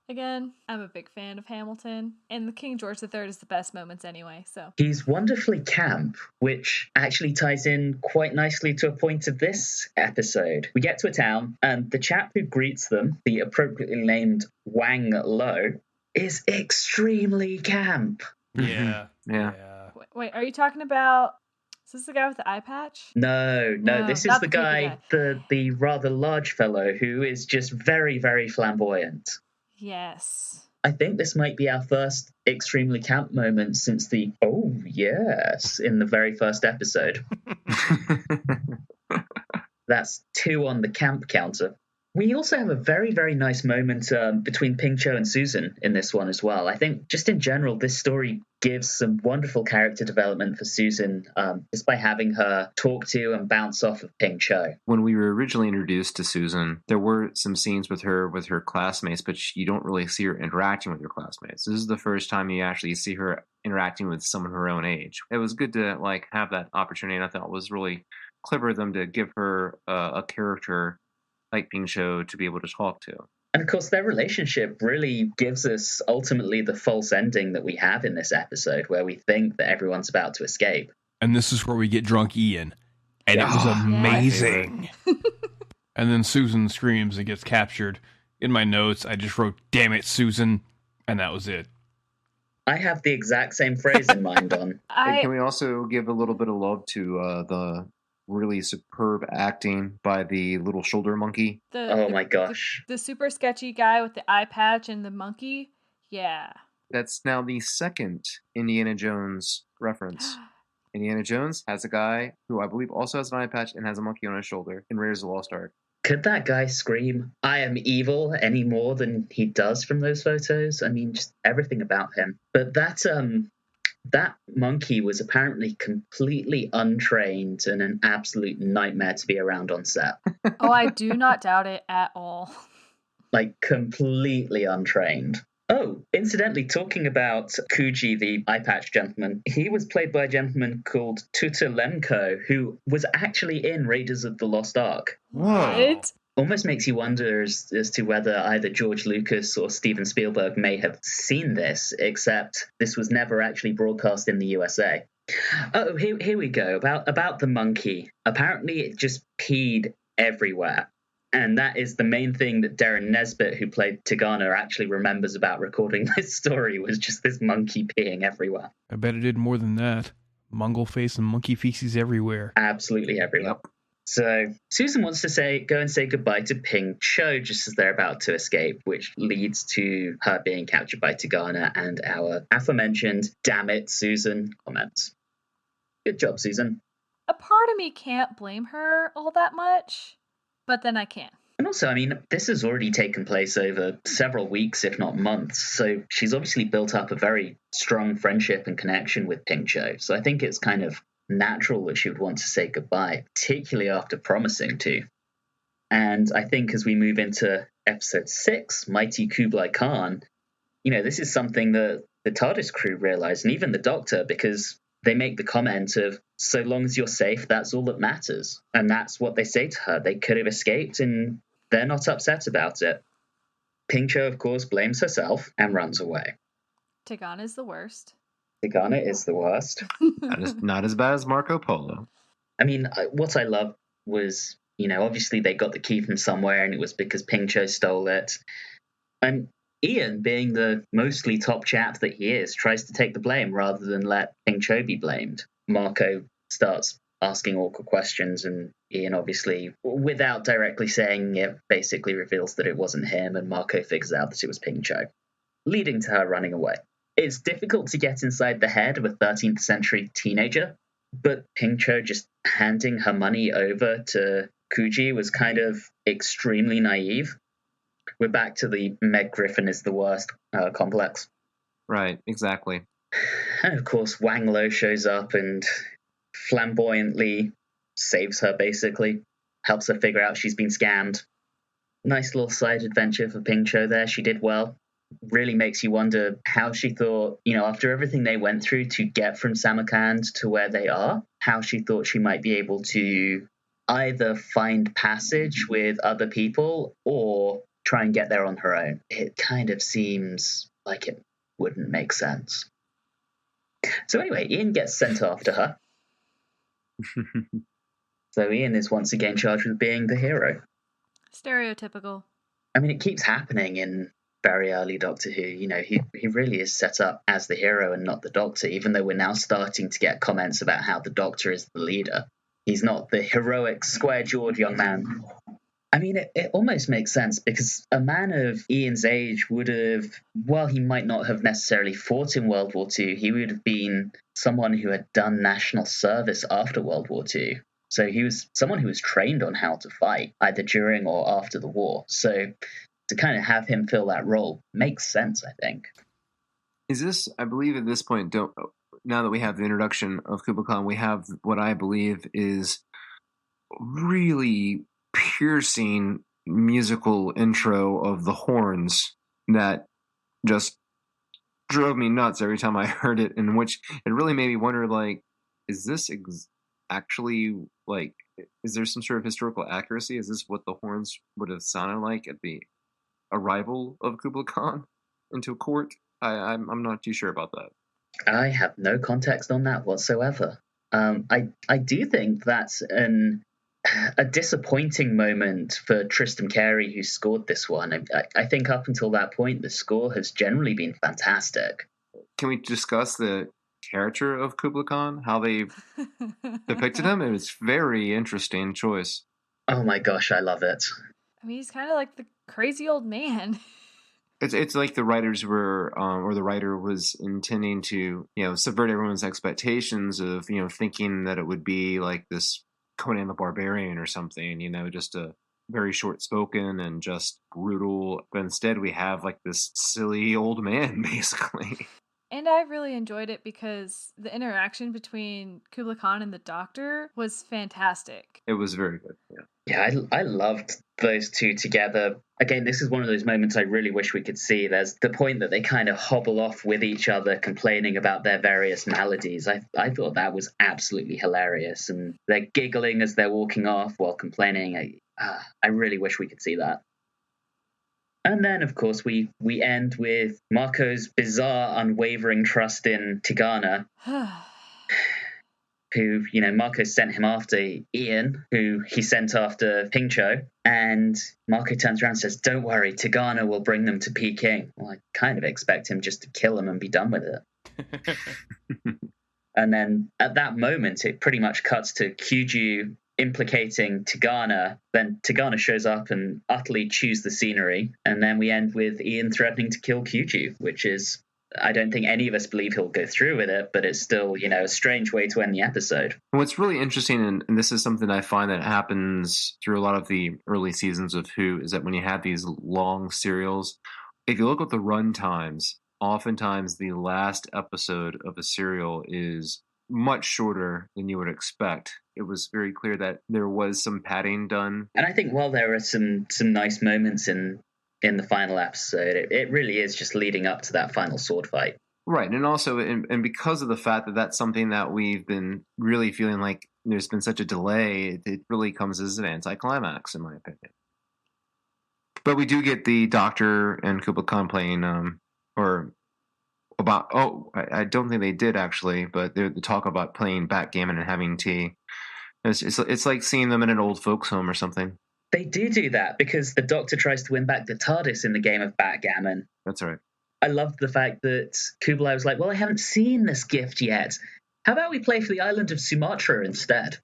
again, I'm a big fan of Hamilton, and the King George III is the best moments anyway, so. He's wonderfully camp, which actually ties in quite nicely to a point of this episode. We get to a town, and the chap who greets them, the appropriately named Wang Lo, is extremely camp. Yeah. Wait, are you talking about... Is this the guy with the eye patch? No, this is the guy, the rather large fellow who is just very, very flamboyant. Yes. I think this might be our first extremely camp moment since the "oh yes" in the very first episode. That's 2 on the camp counter. We also have a very, very nice moment between Ping Cho and Susan in this one as well. I think just in general, this story gives some wonderful character development for Susan just by having her talk to and bounce off of Ping Cho. When we were originally introduced to Susan, there were some scenes with her classmates, but you don't really see her interacting with her classmates. This is the first time you actually see her interacting with someone her own age. It was good to have that opportunity, and I thought it was really clever of them to give her a character like Ping Cho to be able to talk to. And of course, their relationship really gives us ultimately the false ending that we have in this episode, where we think that everyone's about to escape. And this is where we get drunk Ian. And it was amazing. And then Susan screams and gets captured. In my notes, I just wrote, "Damn it, Susan." And that was it. I have the exact same phrase in mind, Don. And can we also give a little bit of love to the really superb acting by the little shoulder monkey? My gosh. The super sketchy guy with the eye patch and the monkey? Yeah. That's now the second Indiana Jones reference. Indiana Jones has a guy who I believe also has an eye patch and has a monkey on his shoulder in Raiders of the Lost Ark. Could that guy scream, "I am evil," any more than he does from those photos? I mean, just everything about him. But that monkey was apparently completely untrained and an absolute nightmare to be around on set. Oh, I do not doubt it at all. Completely untrained. Oh, incidentally, talking about Kuji, the eye patch gentleman, he was played by a gentleman called Tuta Lemko, who was actually in Raiders of the Lost Ark. Whoa. What? Almost makes you wonder as to whether either George Lucas or Steven Spielberg may have seen this, except this was never actually broadcast in the USA. Oh, here we go. About the monkey. Apparently it just peed everywhere. And that is the main thing that Darren Nesbitt, who played Tigana, actually remembers about recording this story, was just this monkey peeing everywhere. I bet it did more than that. Mongolface and monkey feces everywhere. Absolutely everywhere. Yep. So Susan wants to go and say goodbye to Ping Cho just as they're about to escape, which leads to her being captured by Tigana and our aforementioned "damn it, Susan" comments. Good job, Susan. A part of me can't blame her all that much, but then I can. And also, I mean, this has already taken place over several weeks, if not months, so she's obviously built up a very strong friendship and connection with Ping Cho. So I think it's kind of natural that she would want to say goodbye, particularly after promising to. And I think as we move into episode 6, Mighty Kublai Khan, this is something that the TARDIS crew realize, and even the Doctor, because they make the comment of, "So long as you're safe, that's all that matters." And that's what they say to her. They could have escaped, and they're not upset about it. Ping Cho, of course, blames herself and runs away. Tigana is the worst. Tigana is the worst. Not as bad as Marco Polo. I mean, what I loved was, obviously they got the key from somewhere, and it was because Ping Cho stole it. And Ian, being the mostly top chap that he is, tries to take the blame rather than let Ping Cho be blamed. Marco starts asking awkward questions, and Ian obviously, without directly saying it, basically reveals that it wasn't him, and Marco figures out that it was Ping Cho, leading to her running away. It's difficult to get inside the head of a 13th century teenager, but Ping Cho just handing her money over to Kuji was kind of extremely naive. We're back to the Meg Griffin is the worst complex. Right, exactly. And of course, Wang Lo shows up and flamboyantly saves her, basically. Helps her figure out she's been scammed. Nice little side adventure for Ping Cho there. She did well. Really makes you wonder how she thought, after everything they went through to get from Samarkand to where they are, how she thought she might be able to either find passage with other people or try and get there on her own. It kind of seems like it wouldn't make sense. So anyway, Ian gets sent after her. So Ian is once again charged with being the hero. Stereotypical. I mean, it keeps happening in very early Doctor Who. He really is set up as the hero and not the Doctor, even though we're now starting to get comments about how the Doctor is the leader. He's not the heroic, square-jawed young man. I mean, it almost makes sense, because a man of Ian's age would have, while he might not have necessarily fought in World War II, he would have been someone who had done national service after World War II. So he was someone who was trained on how to fight, either during or after the war. So to kind of have him fill that role makes sense, I think. Is this, I believe at this point, now that we have the introduction of Kublai Khan, we have what I believe is really piercing musical intro of the horns that just drove me nuts every time I heard it, in which it really made me wonder, like, is this actually, like, is there some sort of historical accuracy? Is this what the horns would have sounded like at the arrival of Kublai Khan into court? I'm not too sure about that. I have no context on that whatsoever. I do think that's a disappointing moment for Tristan Carey, who scored this one. I think up until that point, the score has generally been fantastic. Can we discuss the character of Kublai Khan, how they depicted him? It was very interesting choice. Oh my gosh, I love it. I mean, he's kind of like the crazy old man. It's like the writers were, or the writer was intending to, subvert everyone's expectations of, thinking that it would be like this Conan the Barbarian or something, just a very short-spoken and just brutal. But instead we have like this silly old man, basically. And I really enjoyed it because the interaction between Kublai Khan and the Doctor was fantastic. It was very good, yeah. Yeah, I loved those two together. Again, this is one of those moments I really wish we could see. There's the point that they kind of hobble off with each other, complaining about their various maladies. I thought that was absolutely hilarious. And they're giggling as they're walking off while complaining. I really wish we could see that. And then, of course, we end with Marco's bizarre, unwavering trust in Tigana. Who, Marco sent him after Ian, who he sent after Ping Cho. And Marco turns around and says, "Don't worry, Tigana will bring them to Peking." Well, I kind of expect him just to kill him and be done with it. And then at that moment, it pretty much cuts to Kyuju implicating Tigana. Then Tigana shows up and utterly chews the scenery. And then we end with Ian threatening to kill Kyuju, which is, I don't think any of us believe he'll go through with it, but it's still, a strange way to end the episode. What's really interesting, and this is something I find that happens through a lot of the early seasons of Who, is that when you have these long serials, if you look at the run times, oftentimes the last episode of a serial is much shorter than you would expect. It was very clear that there was some padding done. And I think while there are some nice moments in the final episode, it really is just leading up to that final sword fight. Right, and also, and because of the fact that that's something that we've been really feeling like there's been such a delay, it really comes as an anticlimax, in my opinion. But we do get the Doctor and Kublai Khan playing, I don't think they did actually, but they talk about playing backgammon and having tea. It's like seeing them in an old folks home or something. They do that because the Doctor tries to win back the TARDIS in the game of backgammon. That's right. I loved the fact that Kublai was like, "Well, I haven't seen this gift yet. How about we play for the island of Sumatra instead?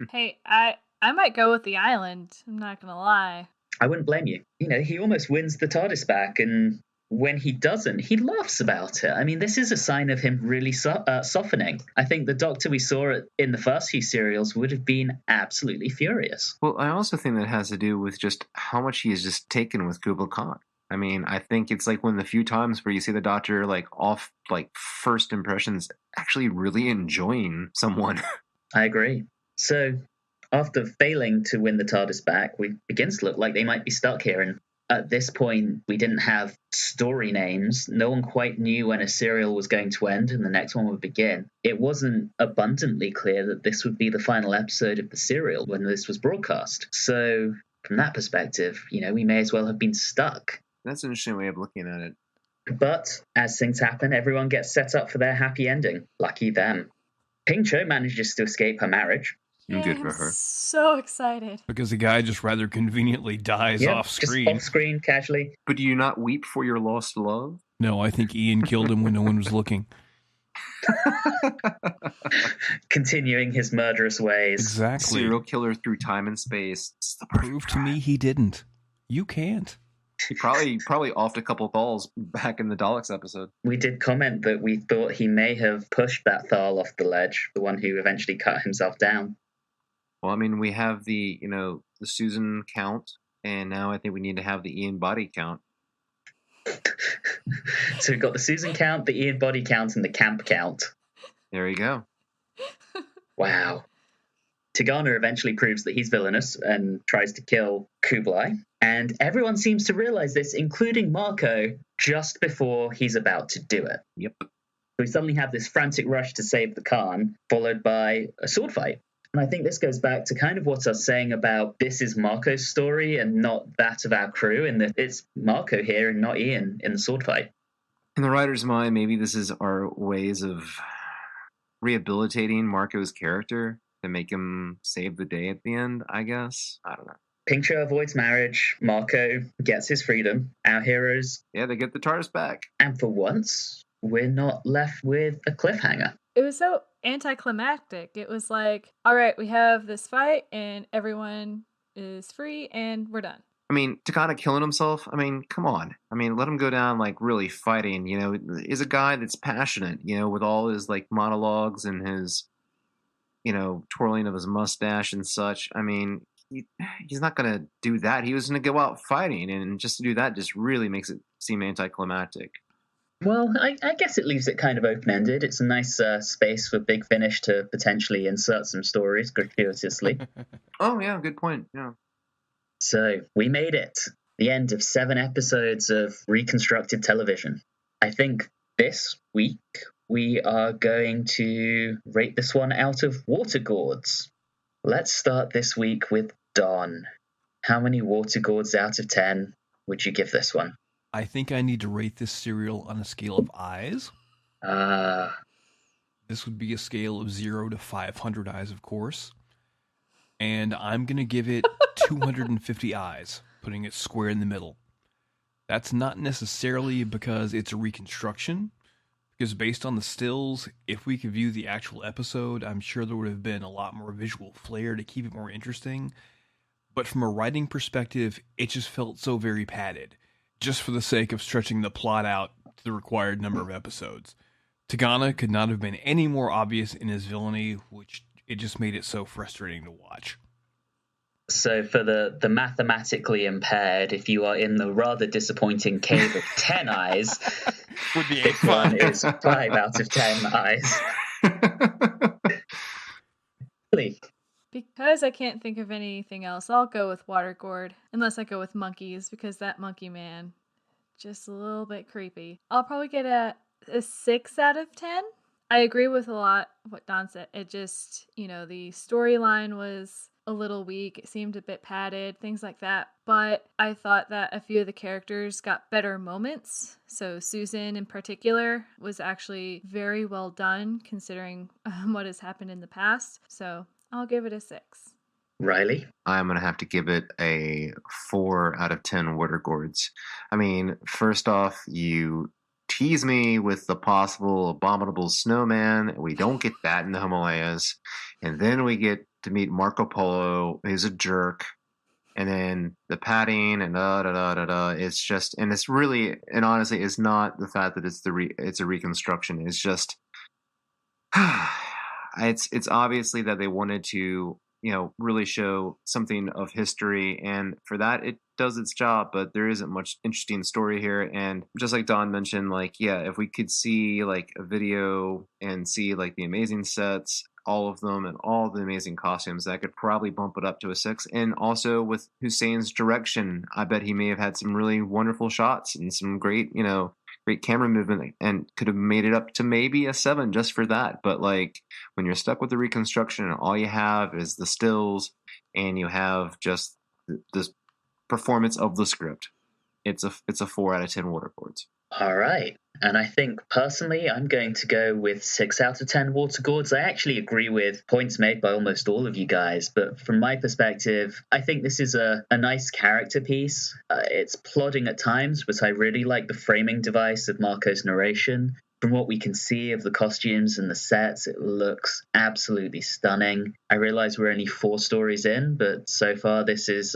Hey, I might go with the island. I'm not gonna lie. I wouldn't blame you. You know, he almost wins the TARDIS back, and when he doesn't, he laughs about it. I mean, this is a sign of him really softening. I think the Doctor we saw in the first few serials would have been absolutely furious. Well, I also think that has to do with just how much he has just taken with Kublai Khan. I mean, I think it's like one of the few times where you see the Doctor, like, off, like, first impressions, actually really enjoying someone. I agree. So, after failing to win the TARDIS back, we begins to look like they might be stuck here. And at this point, we didn't have story names. No one quite knew when a serial was going to end and the next one would begin. It wasn't abundantly clear that this would be the final episode of the serial when this was broadcast. So, from that perspective, you know, we may as well have been stuck. That's an interesting way of looking at it. But as things happen, everyone gets set up for their happy ending. Lucky them. Ping Cho manages to escape her marriage. Yay, Good for I'm her. so excited. Because the guy just rather conveniently dies Yep, off just screen. off screen, casually. But do you not weep for your lost love? No, I think Ian killed him when no one was looking. Continuing his murderous ways. Exactly. Serial killer through time and space. It's the perfect Prove to me he didn't. You can't. He probably offed a couple calls back in the Daleks episode. We did comment that we thought he may have pushed that Thal off the ledge, the one who eventually cut himself down. Well, I mean, we have the Susan count, and now I think we need to have the Ian body count. So we've got the Susan count, the Ian body count, and the camp count. There you go. Wow. Tigana eventually proves that he's villainous and tries to kill Kublai. And everyone seems to realize this, including Marco, just before he's about to do it. Yep. So we suddenly have this frantic rush to save the Khan, followed by a sword fight. And I think this goes back to kind of what I was saying about this is Marco's story and not that of our crew, and that it's Marco here and not Ian in the sword fight. In the writer's mind, maybe this is our ways of rehabilitating Marco's character to make him save the day at the end, I guess. I don't know. Ping Cho avoids marriage, Marco gets his freedom, our heroes, Yeah, they get the TARDIS back. and for once, we're not left with a cliffhanger. It was so anticlimactic. It was like, all right, we have this fight and everyone is free and we're done. I mean, Takada killing himself, I mean, come on. I mean, let him go down, like, really fighting, you know, is a guy that's passionate, you know, with all his, like, monologues and his, you know, twirling of his mustache and such. I mean, he's not going to do that. He was going to go out fighting, and just to do that just really makes it seem anticlimactic. Well, I guess it leaves it kind of open-ended. It's a nice space for Big Finish to potentially insert some stories gratuitously. Oh, yeah, good point, yeah. So, we made it. The end of 7 episodes of reconstructed television. I think this week we are going to rate this one out of water gourds. Let's start this week with Don. How many water gourds out of 10 would you give this one? I think I need to rate this cereal on a scale of eyes. This would be a scale of 0 to 500 eyes, of course. And I'm going to give it 250 eyes, putting it square in the middle. That's not necessarily because it's a reconstruction, because based on the stills, if we could view the actual episode, I'm sure there would have been a lot more visual flair to keep it more interesting. But from a writing perspective, it just felt so very padded, just for the sake of stretching the plot out to the required number of episodes. Tigana could not have been any more obvious in his villainy, which it just made it so frustrating to watch. So for the mathematically impaired, if you are in the rather disappointing cave of 10 eyes, Would be this one is 5 out of 10 eyes. Really? Because I can't think of anything else, I'll go with water gourd. Unless I go with monkeys, because that monkey man, just a little bit creepy. I'll probably get a 6 out of 10. I agree with a lot of what Don said. It just, you know, the storyline was a little weak. It seemed a bit padded, things like that. But I thought that a few of the characters got better moments. So Susan in particular was actually very well done considering what has happened in the past. So I'll give it a 6. Reilly? I'm going to have to give it a 4 out of 10 water gourds. I mean, first off, you tease me with the possible abominable snowman. We don't get that in the Himalayas. And then we get to meet Marco Polo, who's a jerk. And then the padding and da da da da da. It's just, and it's really, and honestly, it's not the fact that it's a reconstruction. It's just, it's obviously that they wanted to, really show something of history, and for that it does its job. But there isn't much interesting story here, and just like Don mentioned, like, yeah, if we could see like a video and see like the amazing sets, all of them, and all the amazing costumes, that could probably bump it up to a 6. And also with Hussein's direction, I bet he may have had some really wonderful shots and some great, great camera movement, and could have made it up to maybe a 7 just for that. But like, when you're stuck with the reconstruction and all you have is the stills and you have just this performance of the script, it's a 4 out of 10 waterboards. All right. And I think personally, I'm going to go with 6 out of 10 water gourds. I actually agree with points made by almost all of you guys. But from my perspective, I think this is a nice character piece. It's plodding at times, but I really like the framing device of Marco's narration. From what we can see of the costumes and the sets, it looks absolutely stunning. I realize we're only 4 stories in, but so far this is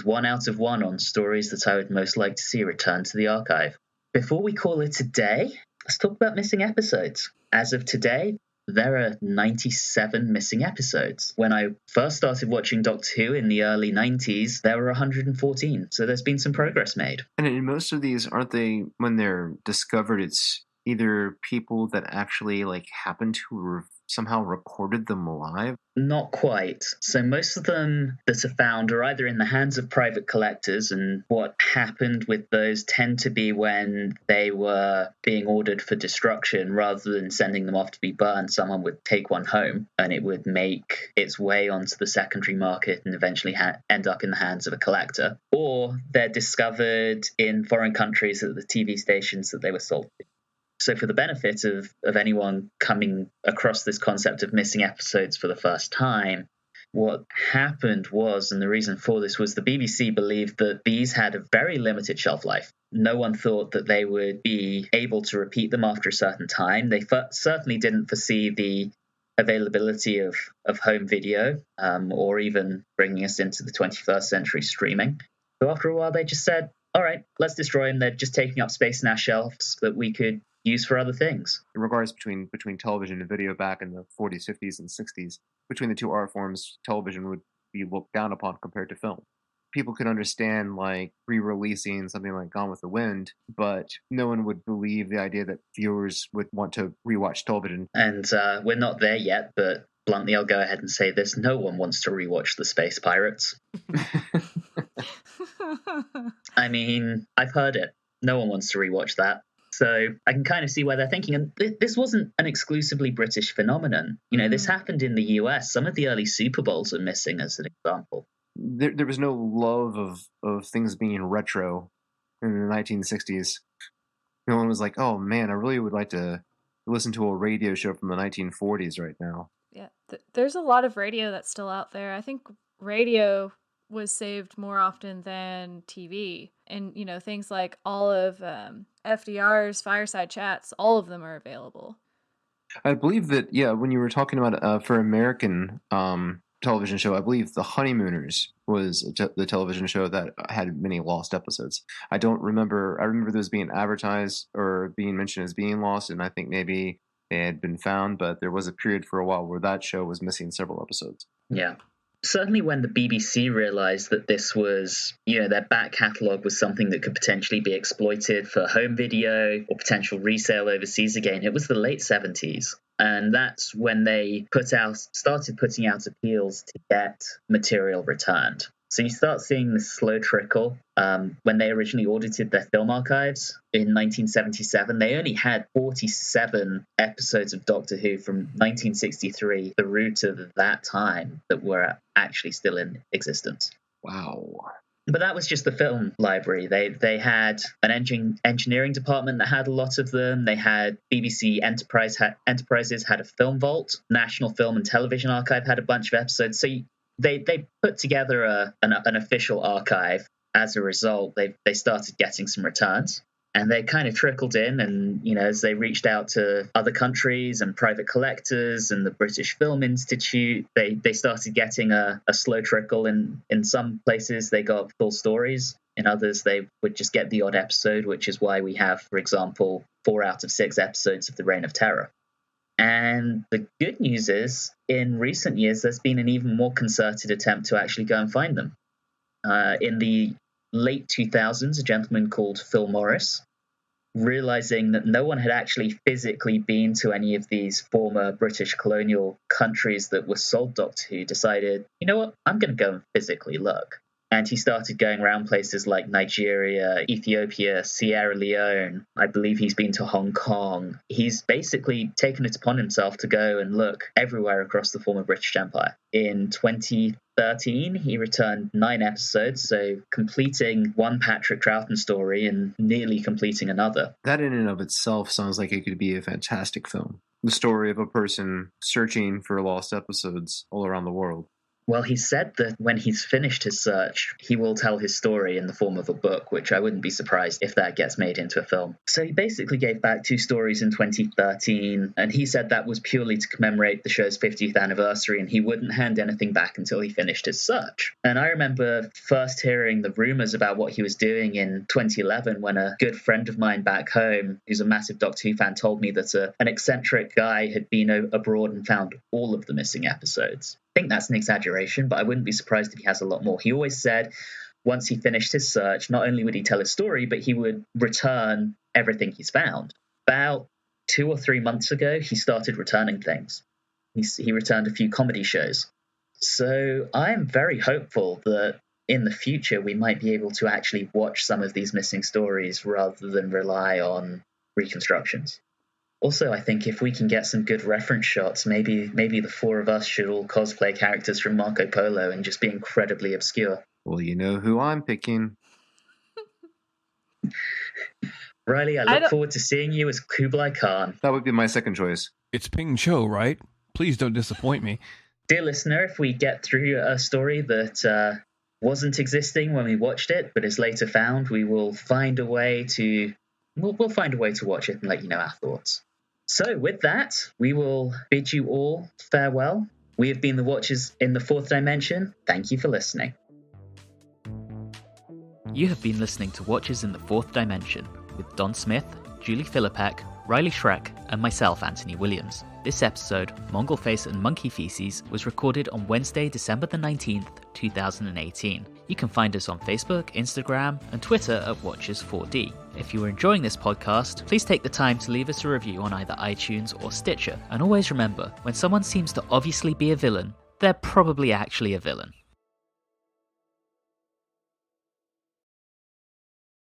1 out of 1 on stories that I would most like to see return to the archive. Before we call it a day, let's talk about missing episodes. As of today, there are 97 missing episodes. When I first started watching Doctor Who in the early 90s, there were 114. So there's been some progress made. And in most of these, aren't they, when they're discovered, it's either people that actually like happen to somehow recorded them alive? Not quite. So most of them that are found are either in the hands of private collectors, and what happened with those tend to be when they were being ordered for destruction, rather than sending them off to be burned, someone would take one home and it would make its way onto the secondary market and eventually end up in the hands of a collector. Or they're discovered in foreign countries at the TV stations that they were sold to. So for the benefit of anyone coming across this concept of missing episodes for the first time, what happened was, and the reason for this was, the BBC believed that these had a very limited shelf life. No one thought that they would be able to repeat them after a certain time. They certainly didn't foresee the availability of home video or even bringing us into the 21st century streaming. So after a while, they just said, all right, let's destroy them. They're just taking up space in our shelves that we could use for other things. In regards between television and video back in the 40s, 50s, and 60s, between the two art forms, television would be looked down upon compared to film. People could understand like re-releasing something like Gone with the Wind, but no one would believe the idea that viewers would want to rewatch television. And we're not there yet, but bluntly, I'll go ahead and say this: no one wants to rewatch The Space Pirates. I mean, I've heard it. No one wants to rewatch that. So I can kind of see why they're thinking. And this wasn't an exclusively British phenomenon. This happened in the US. Some of the early Super Bowls are missing, as an example. There was no love of things being retro in the 1960s. No one was like, oh man, I really would like to listen to a radio show from the 1940s right now. Yeah, there's a lot of radio that's still out there. I think radio was saved more often than TV. And, things like all of FDR's Fireside Chats, all of them are available. I believe that, yeah, when you were talking about for American television show, I believe The Honeymooners was the television show that had many lost episodes. I remember those being advertised or being mentioned as being lost, and I think maybe they had been found, but there was a period for a while where that show was missing several episodes. Yeah. Certainly when the BBC realized that this was, their back catalogue was something that could potentially be exploited for home video or potential resale overseas again, it was the late 70s. And that's when they started putting out appeals to get material returned. So you start seeing this slow trickle. When they originally audited their film archives in 1977, they only had 47 episodes of Doctor Who from 1963 through to that time that were actually still in existence. Wow. But that was just the film library. They had an engineering department that had a lot of them. They had BBC Enterprises had a film vault. National Film and Television Archive had a bunch of episodes. So they put together an official archive. As a result, they started getting some returns. And they kind of trickled in, and, as they reached out to other countries and private collectors and the British Film Institute, they started getting a slow trickle. In some places, they got full stories. In others, they would just get the odd episode, which is why we have, for example, 4 out of 6 episodes of The Reign of Terror. And the good news is, in recent years, there's been an even more concerted attempt to actually go and find them. In the late 2000s, a gentleman called Phil Morris, realizing that no one had actually physically been to any of these former British colonial countries that were sold Doctor Who, decided, you know what, I'm going to go and physically look. And he started going around places like Nigeria, Ethiopia, Sierra Leone. I believe he's been to Hong Kong. He's basically taken it upon himself to go and look everywhere across the former British Empire. In 2013, he returned 9 episodes, so completing one Patrick Troughton story and nearly completing another. That in and of itself sounds like it could be a fantastic film. The story of a person searching for lost episodes all around the world. Well, he said that when he's finished his search, he will tell his story in the form of a book, which I wouldn't be surprised if that gets made into a film. So he basically gave back 2 stories in 2013, and he said that was purely to commemorate the show's 50th anniversary, and he wouldn't hand anything back until he finished his search. And I remember first hearing the rumors about what he was doing in 2011 when a good friend of mine back home, who's a massive Doctor Who fan, told me that an eccentric guy had been abroad and found all of the missing episodes. I think that's an exaggeration, but I wouldn't be surprised if he has a lot more. He always said once he finished his search, not only would he tell his story, but he would return everything he's found. About 2 or 3 months ago, he started returning things. He returned a few comedy shows. So I'm very hopeful that in the future we might be able to actually watch some of these missing stories rather than rely on reconstructions. Also, I think if we can get some good reference shots, maybe the 4 of us should all cosplay characters from Marco Polo and just be incredibly obscure. Well, you know who I'm picking. Reilly, I look forward to seeing you as Kublai Khan. That would be my second choice. It's Ping Cho, right? Please don't disappoint me. Dear listener, if we get through a story that wasn't existing when we watched it, but is later found, we will find a way to... We'll find a way to watch it and let you know our thoughts. So with that, we will bid you all farewell. We have been the Watchers in the 4th Dimension. Thank you for listening. You have been listening to Watchers in the 4th Dimension with Don Smith, Julie Philippek, Reilly Schreck, and myself, Anthony Williams. This episode, Mongolface and Monkey Feces, was recorded on Wednesday, December the 19th, 2018. You can find us on Facebook, Instagram, and Twitter at Watchers4D. If you are enjoying this podcast, please take the time to leave us a review on either iTunes or Stitcher. And always remember, when someone seems to obviously be a villain, they're probably actually a villain.